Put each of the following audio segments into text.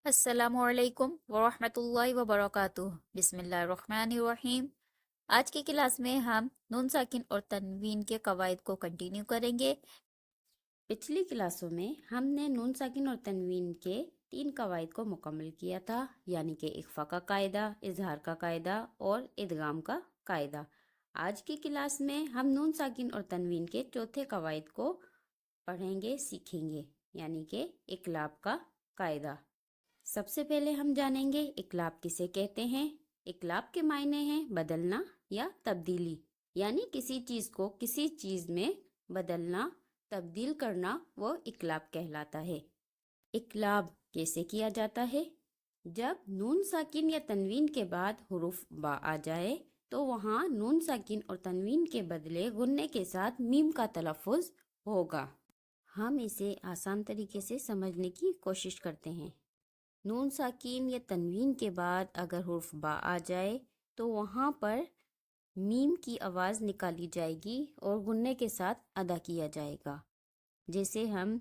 السلام علیکم ورحمۃ اللہ وبرکاتہ۔ بسم اللہ الرحمن الرحیم۔ آج کی کلاس میں ہم نون ساکن اور تنوین کے قواعد کو کنٹینیو کریں گے۔ پچھلی کلاسوں میں ہم نے نون ساکن اور تنوین کے 3 قواعد کو مکمل کیا تھا، یعنی کہ اخفا کا قاعدہ، اظہار کا قاعدہ اور ادغام کا قاعدہ۔ آج کی کلاس میں ہم نون ساکن اور تنوین کے چوتھے قواعد کو پڑھیں گے، سیکھیں گے، یعنی کہ اقلاب کا قاعدہ۔ سب سے پہلے ہم جانیں گے اقلاب کسے کہتے ہیں۔ اقلاب کے معنی ہیں بدلنا یا تبدیلی، یعنی کسی چیز کو کسی چیز میں بدلنا، تبدیل کرنا، وہ اقلاب کہلاتا ہے۔ اقلاب کیسے کیا جاتا ہے؟ جب نون ساکن یا تنوین کے بعد حروف با آ جائے تو وہاں نون ساکن اور تنوین کے بدلے غنے کے ساتھ میم کا تلفظ ہوگا۔ ہم اسے آسان طریقے سے سمجھنے کی کوشش کرتے ہیں۔ نون ساکین یا تنوین کے بعد اگر حرف با آ جائے تو وہاں پر میم کی آواز نکالی جائے گی اور غنے کے ساتھ ادا کیا جائے گا۔ جیسے ہم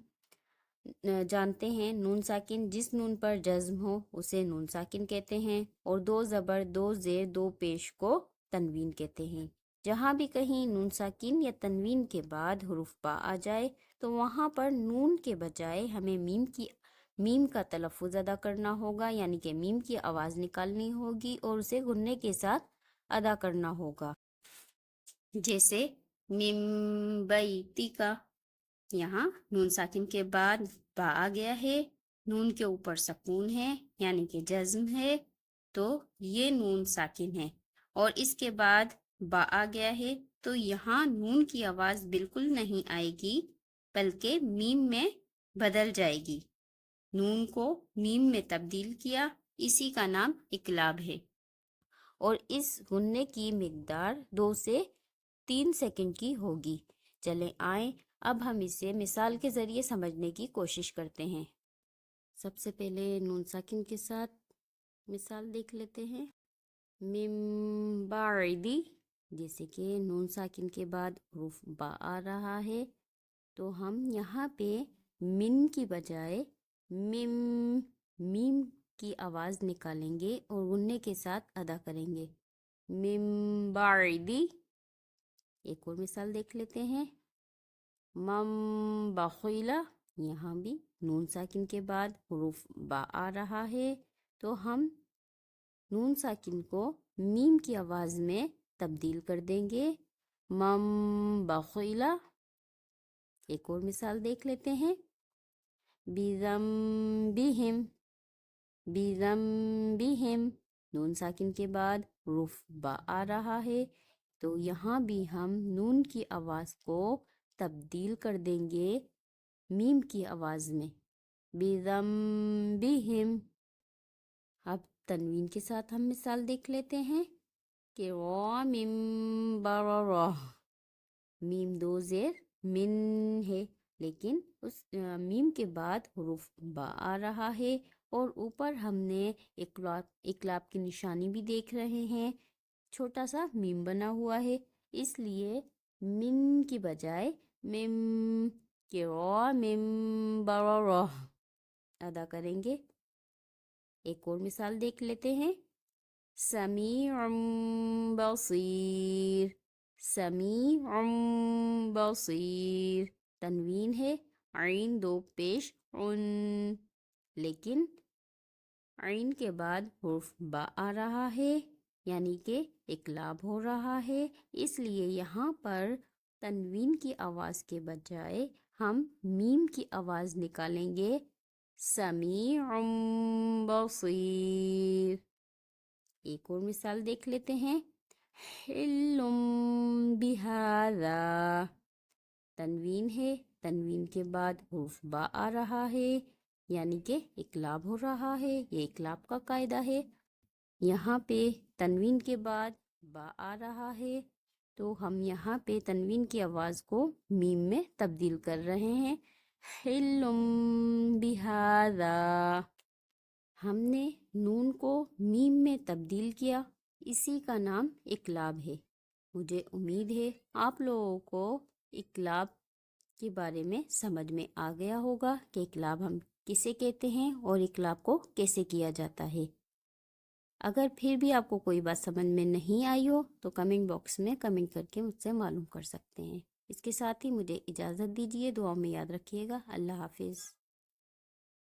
جانتے ہیں نون ساکن جس نون پر جزم ہو اسے نون ساکن کہتے ہیں، اور 2 زبر 2 زیر 2 پیش کو تنوین کہتے ہیں۔ جہاں بھی کہیں نون ساکن یا تنوین کے بعد حرف با آ جائے تو وہاں پر نون کے بجائے ہمیں میم کا تلفظ ادا کرنا ہوگا، یعنی کہ میم کی آواز نکالنی ہوگی اور اسے غنے کے ساتھ ادا کرنا ہوگا۔ جیسے میم بیتی کا، یہاں نون ساکن کے بعد با آ گیا ہے، نون کے اوپر سکون ہے یعنی کہ جزم ہے، تو یہ نون ساکن ہے، اور اس کے بعد با آ گیا ہے تو یہاں نون کی آواز بالکل نہیں آئے گی بلکہ میم میں بدل جائے گی۔ نون کو میم میں تبدیل کیا، اسی کا نام اقلاب ہے، اور اس غنے کی مقدار 2 سے 3 سیکنڈ کی ہوگی۔ چلیں آئیں اب ہم اسے مثال کے ذریعے سمجھنے کی کوشش کرتے ہیں۔ سب سے پہلے نون ساکن کے ساتھ مثال دیکھ لیتے ہیں۔ من بعدی، جیسے کہ نون ساکن کے بعد حرف با آ رہا ہے تو ہم یہاں پہ من کی بجائے میم کی آواز نکالیں گے اور غنے کے ساتھ ادا کریں گے۔ من بعدی۔ ایک اور مثال دیکھ لیتے ہیں۔ من بخیلا، یہاں بھی نون ساکن کے بعد حروف با آ رہا ہے تو ہم نون ساکن کو میم کی آواز میں تبدیل کر دیں گے۔ من بخیلا۔ ایک اور مثال دیکھ لیتے ہیں۔ بذنبہم، بذنبہم، نون ساکن کے بعد حروف با آ رہا ہے تو یہاں بھی ہم نون کی آواز کو تبدیل کر دیں گے میم کی آواز میں، بذنبہم۔ اب تنوین کے ساتھ ہم مثال دیکھ لیتے ہیں کہ من بررہ، میم 2 زیر من ہے لیکن اس میم کے بعد حروف با آ رہا ہے اور اوپر ہم نے اقلاب کی نشانی بھی دیکھ رہے ہیں، چھوٹا سا میم بنا ہوا ہے، اس لیے من کی بجائے مم کے من بررہ ادا کریں گے۔ ایک اور مثال دیکھ لیتے ہیں۔ سمیع بصیر، سمیع بصیر، تنوین ہے، عین 2 پیش عن، لیکن عین کے بعد حرف با آ رہا ہے یعنی کہ اقلاب ہو رہا ہے، اس لیے یہاں پر تنوین کی آواز کے بجائے ہم میم کی آواز نکالیں گے، سمیع بصیر۔ ایک اور مثال دیکھ لیتے ہیں۔ حل بہذا، تنوین ہے، تنوین کے بعد حرف با آ رہا ہے یعنی کہ اقلاب ہو رہا ہے، یہ اقلاب کا قاعدہ ہے۔ یہاں پہ تنوین کے بعد با آ رہا ہے تو ہم یہاں پہ تنوین کی آواز کو میم میں تبدیل کر رہے ہیں، حل بہذا۔ ہم نے نون کو میم میں تبدیل کیا، اسی کا نام اقلاب ہے۔ مجھے امید ہے آپ لوگوں کو اقلاب کے بارے میں سمجھ میں آ گیا ہوگا کہ اقلاب ہم کسے کہتے ہیں اور اقلاب کو کیسے کیا جاتا ہے۔ اگر پھر بھی آپ کو کوئی بات سمجھ میں نہیں آئی ہو تو کمنٹ باکس میں کمنٹ کر کے مجھ سے معلوم کر سکتے ہیں۔ اس کے ساتھ ہی مجھے اجازت دیجیے، دعاؤں میں یاد رکھیے گا۔ اللہ حافظ۔